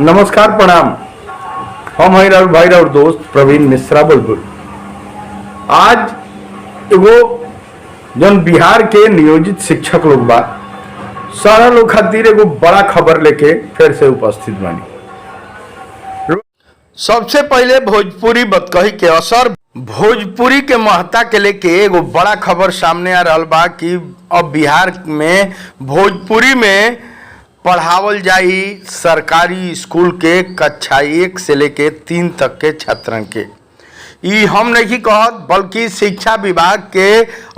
नमस्कार प्रणाम। हम हैं राहुल भाई और दोस्त प्रवीण मिश्रा बुलबुल। आज एगो जन बिहार के नियोजित शिक्षक लोग बा सारा लोग खातिर एगो बड़ा खबर लेके फिर से उपस्थित बानी। सबसे पहले भोजपुरी बतकही के असर, भोजपुरी के महत्ता के लेके एगो बड़ा खबर सामने आ रहल बा कि अब बिहार में भोजपुरी में पढ़ावल जाई सरकारी स्कूल के कक्षा 1 से लेके 3 तक के छात्रन के। ई हम नहीं कहत बल्कि शिक्षा विभाग के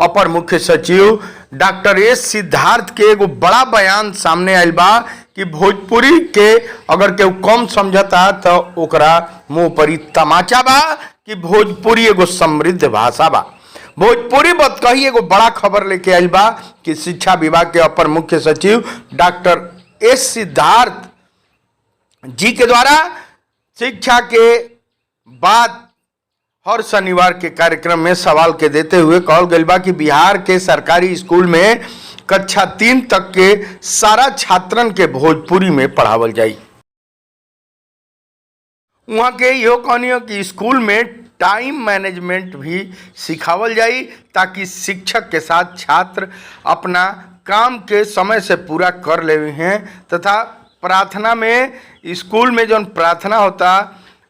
अपर मुख्य सचिव डॉक्टर एस सिद्धार्थ के एगो बड़ा बयान सामने आयल बा कि भोजपुरी के अगर केहू कम समझता तो ओकरा मुंह पर ही तमाचा बा कि भोजपुरी एगो समृद्ध भाषा बा। भोजपुरी बतकही एगो बड़ा खबर लेके आयल बा कि शिक्षा विभाग के अपर मुख्य सचिव डॉक्टर एस सिद्धार्थ जी के द्वारा शिक्षा के बाद हर शनिवार के कार्यक्रम में सवाल के देते हुए कहल गई बा कि बिहार के सरकारी स्कूल में कक्षा 3 तक के सारा छात्रन के भोजपुरी में पढ़ावल जाई। वहाँ के यो कहनी कि स्कूल में टाइम मैनेजमेंट भी सिखावल जाई ताकि शिक्षक के साथ छात्र अपना काम के समय से पूरा कर ले हैं तथा प्रार्थना में स्कूल में जो प्रार्थना होता,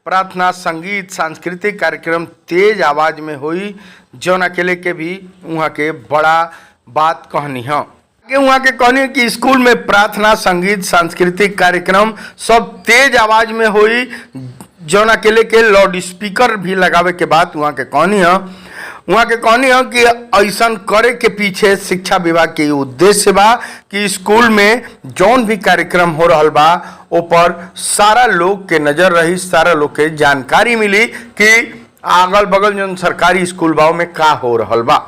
प्रार्थना संगीत सांस्कृतिक कार्यक्रम तेज आवाज में हुई जौन अकेले के भी वहाँ के बड़ा बात कहनी है। वहाँ के कहनी कि स्कूल में प्रार्थना संगीत सांस्कृतिक कार्यक्रम सब तेज आवाज में हुई जौन अकेले के लाउड स्पीकर भी लगावे के बाद वहाँ के कहनी है। वहाँ के कहनी है कि ऐसा करे के पीछे शिक्षा विभाग के उद्देश्य बा कि स्कूल में जौन भी कार्यक्रम हो रहा बा ऊपर सारा लोग के नजर रही, सारा लोग के जानकारी मिली कि अगल बगल जो सरकारी स्कूल बा में का हो रहा बा।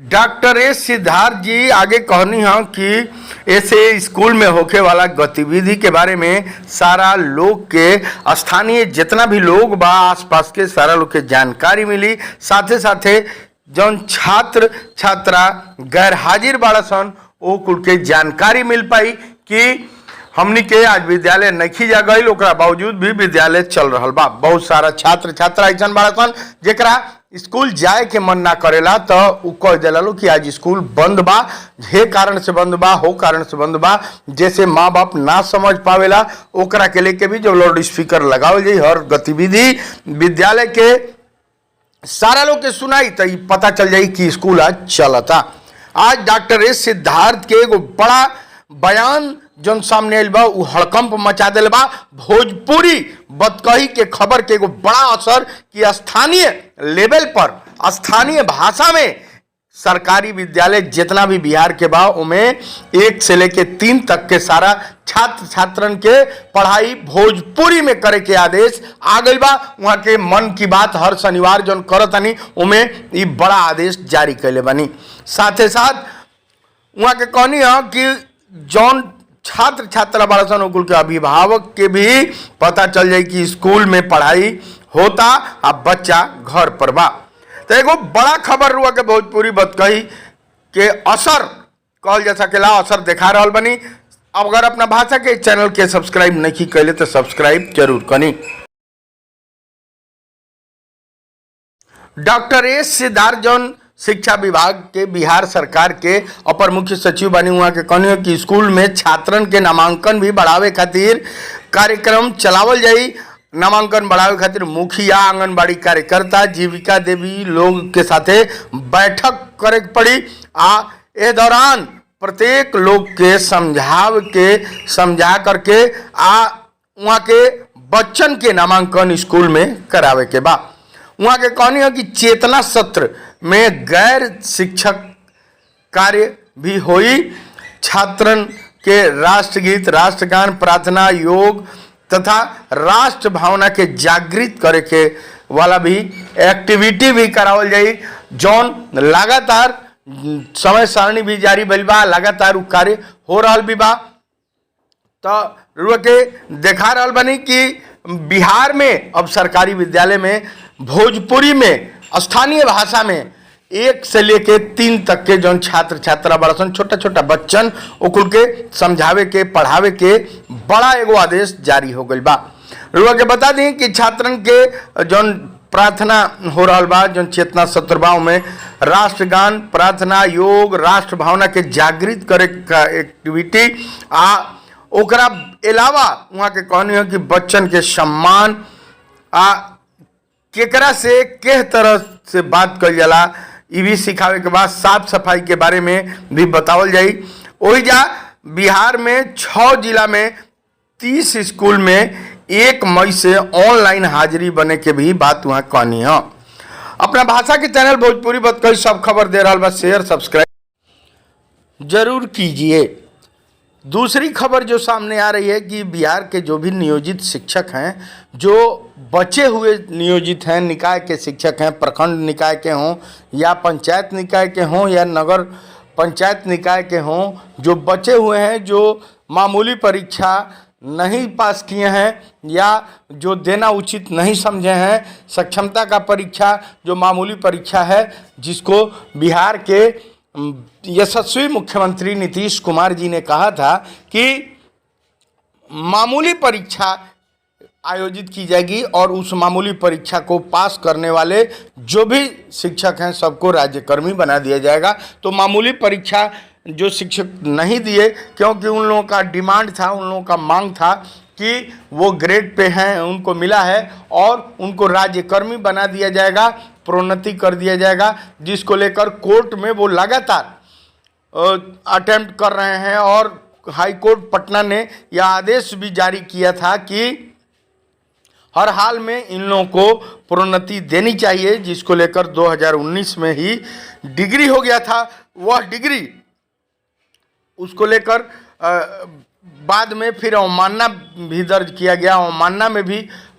डॉक्टर एस सिद्धार्थ जी आगे कहनी है कि ऐसे स्कूल में होके वाला गतिविधि के बारे में सारा लोग के स्थानीय जितना भी लोग बा आसपास के सारा लोग के जानकारी मिली, साथे साथे जौन छात्र छात्रा गैर हाजिर बाड़ा सन ओ कुल के जानकारी मिल पाई कि हमनी के आज विद्यालय नहीं जा गई, ओकरा बावजूद भी विद्यालय चल रहा बा। बहुत सारा छात्र छात्रा ऐसा बाड़ा सन जेकरा स्कूल जाए के मन ना करेला तो उ कह दिला कि आज स्कूल बंद बा, हे कारण से बंद बा, हो कारण से बंद बा। जैसे माँ बाप ना समझ पावेला ओकरा के लेके भी जो लाउड स्पीकर लगावल जाई हर गतिविधि विद्यालय के सारा लोग के सुनाई तो पता चल जाई कि स्कूल आज चलता। आज डॉक्टर एस सिद्धार्थ के एगो बड़ा बयान जौन सामने आयल बा उ हड़कंप मचा दिल बा। भोजपुरी बतकही के खबर के एगो बड़ा असर कि स्थानीय लेवल पर स्थानीय भाषा में सरकारी विद्यालय जितना भी बिहार के बा उमें 1 से लेके 3 तक के सारा छात्र छात्रन के पढ़ाई भोजपुरी में करे के आदेश आ गई बा। वहाँ के मन की बात हर शनिवार जौन करतनी उमें ये बड़ा आदेश जारी कैले बनी। साथ ही साथ वहाँ के कहनी है कि जौन छात्र छात्रा बाड़ा सन कुल के अभिभावक के भी पता चल जाए कि स्कूल में पढ़ाई होता अब बच्चा घर पर बा। तो एगो बड़ा खबर हुआ कि भोजपुरी बतकही के असर कहल जा सकेला, असर देखा रहल बनी। अब अगर अपना भाषा के चैनल के सब्सक्राइब नहीं कैले तो सब्सक्राइब जरूर करी। डॉक्टर एस सिद्धार्थ जौन शिक्षा विभाग के बिहार सरकार के अपर मुख्य सचिव बनी हुआ के कहनी कि स्कूल में छात्रन के नामांकन भी बढ़ावे खातिर कार्यक्रम चलावल जाई। नामांकन बढ़ावे खातिर मुखिया, आंगनबाड़ी कार्यकर्ता, जीविका देवी लोग के साथे बैठक करे पड़ी। ए दौरान प्रत्येक लोग के समझा करके वहाँ के बच्चन के नामांकन स्कूल में करावे के बा। वहाँ के कहनी है कि चेतना सत्र में गैर शिक्षक कार्य भी हुई। छात्रन के राष्ट्रगीत, राष्ट्रगान, प्रार्थना, योग तथा राष्ट्र भावना के जागृत करे के वाला भी एक्टिविटी भी करावल जाई। जौन लगातार समय सारणी भी जारी भइल बा, लगातार उ कार्य हो रहा भी बा। तो रुआ के देखा रहल बनी कि बिहार में अब सरकारी विद्यालय में भोजपुरी में स्थानीय भाषा में 1 से लेके 3 तक के जौन छात्र छात्रा बड़सन, छोटा छोटा बच्चन, ओकुल के समझावे के पढ़ावे के बड़ा एगो आदेश जारी हो गई बा। रुआ के बता दी कि छात्रन के जौन प्रार्थना हो रहा बा, जौन चेतना सत्रवा में राष्ट्रगान, प्रार्थना, योग, राष्ट्र भावना के जागृत करे का एक्टिविटी ओकरा अलावा वहाँ के कहनी है कि बच्चन के सम्मान केकरा से किस तरह से बात कल जाला ये भी सिखावे के बाद साफ सफाई के बारे में भी बतावल जाई। वही जा बिहार में 6 जिला में 30 स्कूल में 1 मई से ऑनलाइन हाजिरी बने के भी बात वहाँ कहनी है। अपना भाषा के चैनल भोजपुरी बतकही सब खबर दे रहा बा, शेयर सब्सक्राइब जरूर कीजिए। दूसरी खबर जो सामने आ रही है कि बिहार के जो भी नियोजित शिक्षक हैं, जो बचे हुए नियोजित हैं, निकाय के शिक्षक हैं, प्रखंड निकाय के हों या पंचायत निकाय के हों या नगर पंचायत निकाय के हों, जो बचे हुए हैं, जो मामूली परीक्षा नहीं पास किए हैं या जो देना उचित नहीं समझे हैं, सक्षमता का परीक्षा जो मामूली परीक्षा है, जिसको बिहार के यशस्वी मुख्यमंत्री नीतीश कुमार जी ने कहा था कि मामूली परीक्षा आयोजित की जाएगी और उस मामूली परीक्षा को पास करने वाले जो भी शिक्षक हैं सबको राज्यकर्मी बना दिया जाएगा। तो मामूली परीक्षा जो शिक्षक नहीं दिए, क्योंकि उन लोगों का डिमांड था, उन लोगों का मांग था कि वो ग्रेड पे हैं, उनको मिला है और उनको राज्यकर्मी बना दिया जाएगा, प्रोन्नति कर दिया जाएगा, जिसको लेकर कोर्ट में वो लगातार अटेम्प्ट कर रहे हैं। और हाई कोर्ट पटना ने यह आदेश भी जारी किया था कि हर हाल में इन लोगों को प्रोन्नति देनी चाहिए, जिसको लेकर 2019 में ही डिग्री हो गया था। वह डिग्री उसको लेकर बाद में फिर अवमानना भी दर्ज किया गया। अवमानना में भी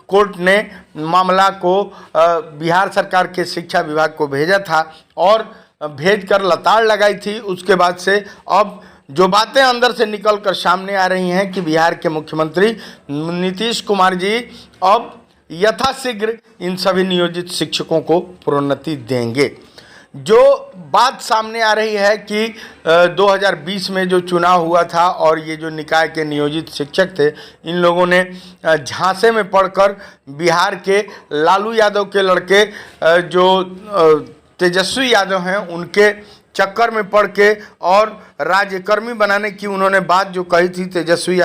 कोर्ट ने मामला को बिहार सरकार के शिक्षा विभाग को भेजा था और भेजकर लताड़ लगाई थी। उसके बाद से अब जो बातें अंदर से निकलकर सामने आ रही हैं कि बिहार के मुख्यमंत्री नीतीश कुमार जी अब यथाशीघ्र इन सभी नियोजित शिक्षकों को प्रोन्नति देंगे। जो बात सामने आ रही है कि 2020 में जो चुनाव हुआ था और ये जो निकाय के नियोजित शिक्षक थे, इन लोगों ने झांसे में पड़कर बिहार के लालू यादव के लड़के जो तेजस्वी यादव हैं, उनके चक्कर में पड़ के और राज्यकर्मी बनाने की उन्होंने बात जो कही थी तेजस्वी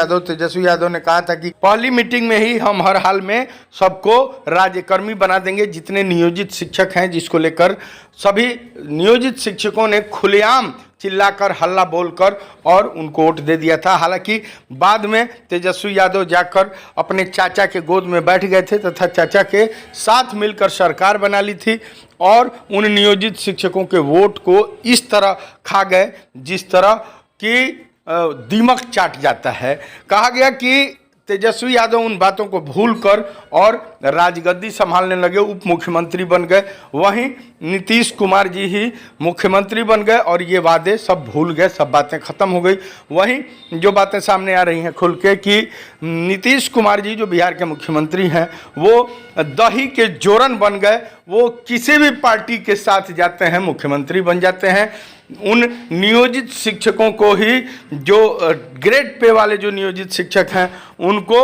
यादव ने कहा था कि पहली मीटिंग में ही हम हर हाल में सबको राज्यकर्मी बना देंगे, जितने नियोजित शिक्षक हैं, जिसको लेकर सभी नियोजित शिक्षकों ने खुलेआम चिल्लाकर हल्ला बोलकर और उनको वोट दे दिया था। हालांकि बाद में तेजस्वी यादव जाकर अपने चाचा के गोद में बैठ गए थे तथा चाचा के साथ मिलकर सरकार बना ली थी और उन नियोजित शिक्षकों के वोट को इस तरह खा गए जिस तरह कि दीमक चाट जाता है। कहा गया कि तेजस्वी यादव उन बातों को भूलकर और राजगद्दी संभालने लगे, उप मुख्यमंत्री बन गए। वहीं नीतीश कुमार जी ही मुख्यमंत्री बन गए और ये वादे सब भूल गए, सब बातें खत्म हो गई। वहीं जो बातें सामने आ रही हैं खुल के कि नीतीश कुमार जी जो बिहार के मुख्यमंत्री हैं वो दही के जोरन बन गए, वो किसी भी पार्टी के साथ जाते हैं मुख्यमंत्री बन जाते हैं। उन नियोजित शिक्षकों को ही जो ग्रेड पे वाले जो नियोजित शिक्षक हैं उनको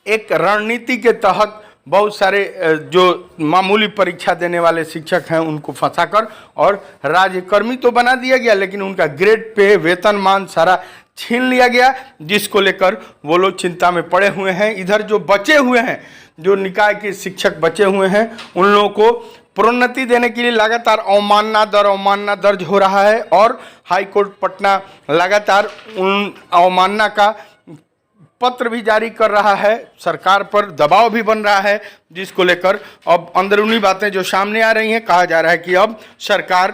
एक रणनीति के तहत बहुत सारे जो मामूली परीक्षा देने वाले शिक्षक हैं उनको फंसाकर और राज्यकर्मी तो बना दिया गया, लेकिन उनका ग्रेड पे वेतनमान सारा छीन लिया गया, जिसको लेकर वो लोग चिंता में पड़े हुए हैं। इधर जो बचे हुए हैं, जो निकाय के शिक्षक बचे हुए हैं, उन लोगों को प्रोन्नति देने के लिए लगातार अवमानना दर्ज हो रहा है और हाई कोर्ट पटना लगातार उन अवमानना का पत्र भी जारी कर रहा है, सरकार पर दबाव भी बन रहा है, जिसको लेकर अब अंदरूनी बातें जो सामने आ रही हैं, कहा जा रहा है कि अब सरकार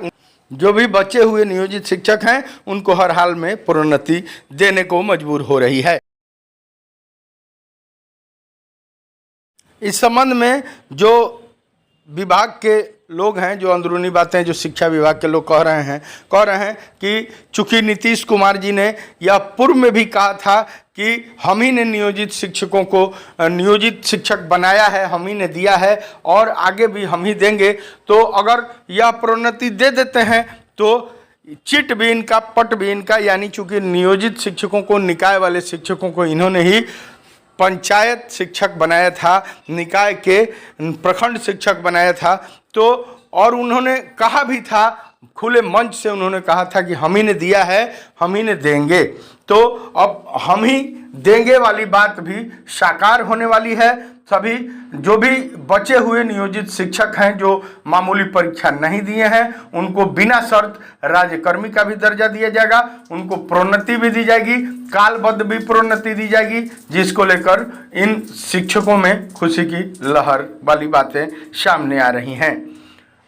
जो भी बचे हुए नियोजित शिक्षक हैं उनको हर हाल में प्रोन्नति देने को मजबूर हो रही है। इस संबंध में जो विभाग के लोग हैं जो अंदरूनी बातें जो शिक्षा विभाग के लोग कह रहे हैं कि चूंकि नीतीश कुमार जी ने यह पूर्व में भी कहा था कि हम ही ने नियोजित शिक्षकों को नियोजित शिक्षक बनाया है, हम ही ने दिया है और आगे भी हम ही देंगे, तो अगर यह प्रोन्नति दे देते हैं तो चिट भी इनका पट भी इनका, यानी चूंकि नियोजित शिक्षकों को, निकाय वाले शिक्षकों को इन्होंने ही पंचायत शिक्षक बनाया था, निकाय के प्रखंड शिक्षक बनाया था, तो और उन्होंने कहा भी था, खुले मंच से उन्होंने कहा था कि हम ही ने दिया है, हम ही ने देंगे। तो अब हम ही देंगे वाली बात भी साकार होने वाली है। सभी जो भी बचे हुए नियोजित शिक्षक हैं जो मामूली परीक्षा नहीं दिए हैं, उनको बिना शर्त राज्यकर्मी का भी दर्जा दिया जाएगा, उनको प्रोन्नति भी दी जाएगी, कालबद्ध भी प्रोन्नति दी जाएगी, जिसको लेकर इन शिक्षकों में खुशी की लहर वाली बातें सामने आ रही हैं।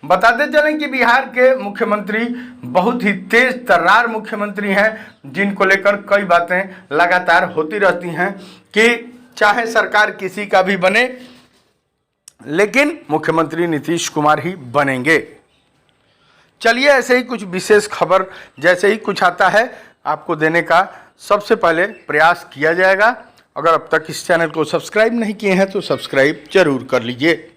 बताते चलें कि बिहार के मुख्यमंत्री बहुत ही तेज तर्रार मुख्यमंत्री हैं, जिनको लेकर कई बातें लगातार होती रहती हैं कि चाहे सरकार किसी का भी बने, लेकिन मुख्यमंत्री नीतीश कुमार ही बनेंगे। चलिए ऐसे ही कुछ विशेष खबर जैसे ही कुछ आता है आपको देने का सबसे पहले प्रयास किया जाएगा। अगर अब तक इस चैनल को सब्सक्राइब नहीं किए हैं तो सब्सक्राइब जरूर कर लीजिए।